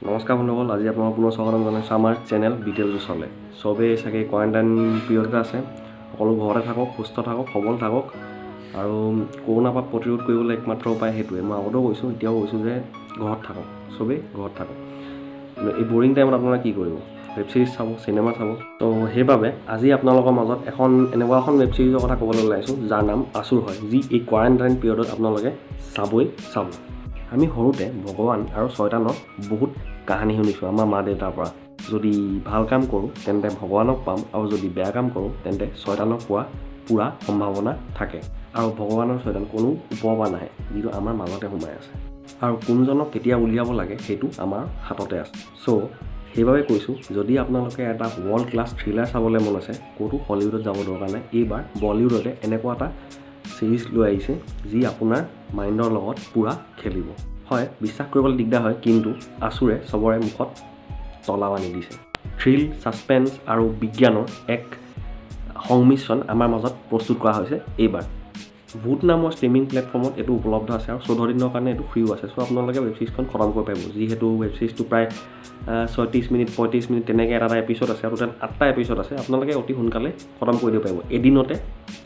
নমস্কাৰ বন্ধুসকল, আজি আপোনালোক পুনৰ স্বাগতম জনাইছোঁ আমাৰ চেনেল বিটেল জুচলে। চবেই চাগে কোৱাৰেণ্টাইন পিৰিয়ডতে আছে, সকলো ঘৰতে থাকক, সুস্থ থাকক, সবল থাকক আৰু কৰোণাৰ পৰা প্ৰতিৰোধ কৰিবলৈ একমাত্ৰ উপায় সেইটোৱে। মই আগতেও কৈছোঁ, এতিয়াও কৈছোঁ যে ঘৰত থাকক, চবেই ঘৰত থাকক। এই বৰিং টাইমত আপোনালোকে কি কৰিব? ৱেব ছিৰিজ চাব, চিনেমা চাব। তো সেইবাবে আজি আপোনালোকৰ মাজত এনেকুৱা এখন ৱেব ছিৰিজৰ কথা ক'বলৈ ওলাইছোঁ যাৰ নাম আছুৰ হয়, যি এই কোৱাৰেণ্টাইন পিৰিয়ডত আপোনালোকে চাব। আমি সৰুতে ভগৱান আৰু শয়তানৰ বহুত কাহিনী শুনিছোঁ আমাৰ মা দেউতাৰ পৰা। যদি ভাল কাম কৰোঁ তেন্তে ভগৱানক পাম, আৰু যদি বেয়া কাম কৰোঁ তেন্তে শয়তানক পোৱা পূৰা সম্ভাৱনা থাকে। আৰু ভগৱানৰ শয়তান কোনো ওপৰৰ পৰা নাহে, যিটো আমাৰ মাজতে সোমাই আছে। আৰু কোনজনক কেতিয়া উলিয়াব লাগে সেইটো আমাৰ হাততে আছে। চ' সেইবাবে কৈছোঁ, যদি আপোনালোকে এটা ৱৰ্ল্ড ক্লাছ থ্ৰিলাৰ চাবলৈ মন আছে, ক'তো হলিউডত যাব দৰকাৰ নাই। এইবাৰ বলিউডতে এনেকুৱা এটা ছিৰিজ লৈ আহিছে যি আপোনাৰ মাইণ্ডৰ লগত পূৰা খেলিব। হয়, বিশ্বাস কৰিবলৈ দিগদাৰ হয়, কিন্তু আছুৰে চবৰে মুখত তলাও আনি দিছে। থ্ৰিল, ছাছপেন্স আৰু বিজ্ঞানৰ এক সংমিশ্ৰণ আমাৰ মাজত প্ৰস্তুত কৰা হৈছে এইবাৰ। ভূত নামৰ ষ্ট্ৰিমিং প্লেটফৰ্মত এইটো উপলব্ধ আছে আৰু 14 দিনৰ কাৰণে এইটো ফ্ৰীও আছে। চ' আপোনালোকে ৱেব ছিৰিজখন খতম কৰিব পাৰিব, যিহেতু ৱেব ছিৰিজটো প্ৰায় 36 মিনিট 35 মিনিট তেনেকৈ এটা এপিছড আছে, আৰু টোটেল 8টা এপিছড আছে। আপোনালোকে অতি সোনকালে খতম কৰি দিব পাৰিব, এদিনতে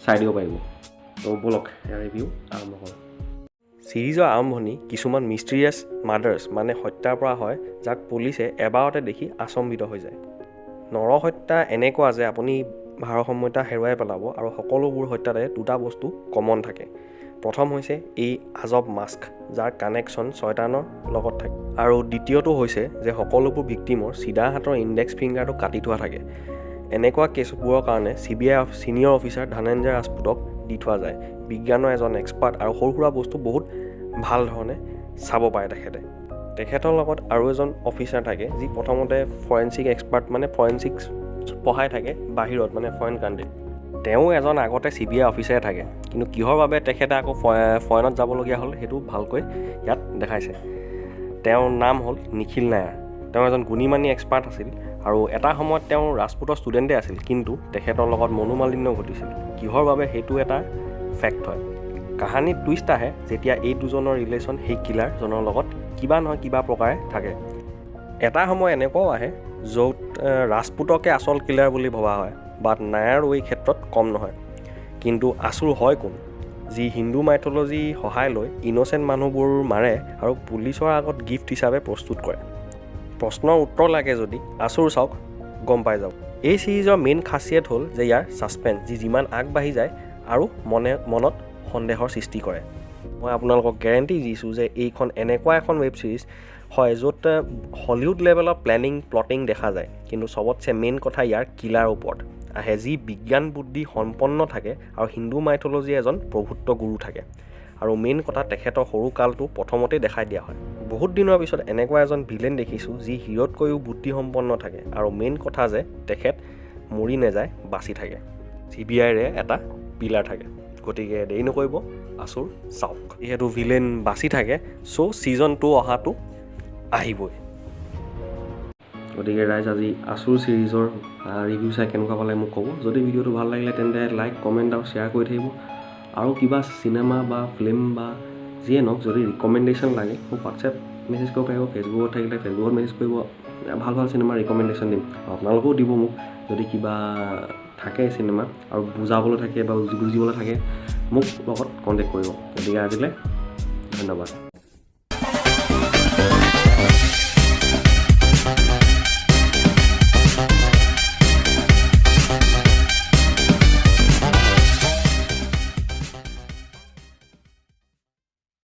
চাই দিব পাৰিব। ত' ব'লক ইয়াৰ ৰিভিউ আৰম্ভ কৰোঁ। ছিৰিজৰ আৰম্ভণি কিছুমান মিষ্টেৰিয়াছ মাৰ্ডাৰ্ছ মানে হত্যাৰ পৰা হয়, যাক পুলিচে এবাৰতে দেখি আচম্বিত হৈ যায়। নৰহত্যা এনেকুৱা যে আপুনি ভাৰসাম্যতা হেৰুৱাই পেলাব, আৰু সকলোবোৰ হত্যাতে দুটা বস্তু কমন থাকে। প্ৰথম হৈছে এই আজব মাস্ক, যাৰ কানেকশ্যন শয়তানৰ লগত থাকে, আৰু দ্বিতীয়টো হৈছে যে সকলোবোৰ ভিক্টিমৰ চিধা হাতৰ ইণ্ডেক্স ফিংগাৰটো কাটি থোৱা থাকে। এনেকুৱা কেছবোৰৰ কাৰণে CBI ছিনিয়ৰ অফিচাৰ ধনঞ্জয় ৰাজপুতক দি থোৱা যায়। বিজ্ঞানৰ এজন এক্সপাৰ্ট, আৰু সৰু সুৰা বস্তু বহুত ভাল ধৰণে চাব পাৰে তেখেতৰ লগত আৰু এজন অফিচাৰ থাকে, যি প্ৰথমতে ফৰেঞ্চিক এক্সপাৰ্ট মানে ফৰেঞ্চিক্স পঢ়াই থাকে বাহিৰত, মানে ফৰেইন কাণ্ট্ৰিত। তেওঁ এজন আগতে CBI অফিচাৰে থাকে, কিন্তু কিহৰ বাবে তেখেতে আকৌ ফৰেইনত যাবলগীয়া হ'ল সেইটো ভালকৈ ইয়াত দেখাইছে। তেওঁৰ নাম হ'ল নিখিল নায়াৰ। তেওঁ এজন গুণী-মানী এক্সপাৰ্ট আছিল, আৰু এটা সময়ত তেওঁ ৰাজপুতৰ ষ্টুডেণ্টেই আছিল, কিন্তু তেখেতৰ লগত মনোমালিন্য ঘটিছিল। কিহৰ বাবে সেইটো এটা ফেক্ট হয়। কাহানীত টুইষ্ট আহে যেতিয়া এই দুজনৰ ৰিলেশ্যন সেই কিলাৰজনৰ লগত কিবা নহয় কিবা প্ৰকাৰে থাকে। এটা সময় এনেকুৱাও আহে য'ত ৰাজপুতকে আচল কিলাৰ বুলি ভবা হয়, বাট নায়াৰো এই ক্ষেত্ৰত কম নহয়। কিন্তু আছুৰ হয় কোন, যি হিন্দু মাইথলজি সহায় লৈ ইন'চেণ্ট মানুহবোৰ মাৰে আৰু পুলিচৰ আগত গিফ্ট হিচাপে প্ৰস্তুত কৰে? প্ৰশ্নৰ উত্তৰ লাগে যদি আছুৰ চাওক, গম পাই যাওক। এই ছিৰিজৰ মেইন খাচিয়ত হ'ল যে ইয়াৰ ছাছপেন্স, যি যিমান আগবাঢ়ি যায় আৰু মনত সন্দেহৰ সৃষ্টি কৰে। মই আপোনালোকক গেৰেণ্টি দিছোঁ যে এইখন এনেকুৱা এখন ৱেব ছিৰিজ হয় য'ত হলিউড লেভেলৰ প্লটিং দেখা যায়, কিন্তু চবতছে মেইন কথা ইয়াৰ কিলাৰ ওপৰত আহে, যি বিজ্ঞান বুদ্ধি সম্পন্ন থাকে আৰু হিন্দু মাইথলজিৰ এজন প্ৰভুত্ব গুৰু থাকে। আৰু মেইন কথা, তেখেতৰ সৰু কালটো প্ৰথমতেই দেখাই দিয়া হয়। বহুত দিনৰ পিছত এনেকুৱা এজন ভিলেন দেখিছোঁ যি হিৰোতকৈও বুদ্ধিসম্পন্ন থাকে, আৰু মেইন কথা যে তেখেত মৰি নাযায়, বাচি থাকে। CBIৰে এটা পিলাৰ থাকে। গতিকে দেৰি নকৰিব, আছুৰ চাওক। যিহেতু ভিলেন বাচি থাকে, চ' ছিজন 2 অহাটো আহিবই। গতিকে ৰাইজ, আজি আছুৰ ছিৰিজৰ ৰিভিউ চাই কেনেকুৱা পালে মোক ক'ব। যদি ভিডিঅ'টো ভাল লাগিলে তেন্তে লাইক, কমেণ্ট আৰু শ্বেয়াৰ কৰি থাকিব। আৰু কিবা চিনেমা বা ফিল্ম বা যিয়ে নহওক, যদি ৰিকমেণ্ডেশ্যন লাগে মোক হোৱাটছএপ মেছেজ কৰিব পাৰিব, ফেচবুকত থাকিলে ফেচবুকত মেছেজ কৰিব। ভাল ভাল চিনেমা ৰিকমেণ্ডেশ্যন দিম, আপোনালোকেও দিব মোক। যদি কিবা থাকে চিনেমা আৰু বুজাবলৈ থাকে বা বুজিবলৈ থাকে, মোক লগত কণ্টেক্ট কৰিব। গতিকে আজিলৈ ধন্যবাদ।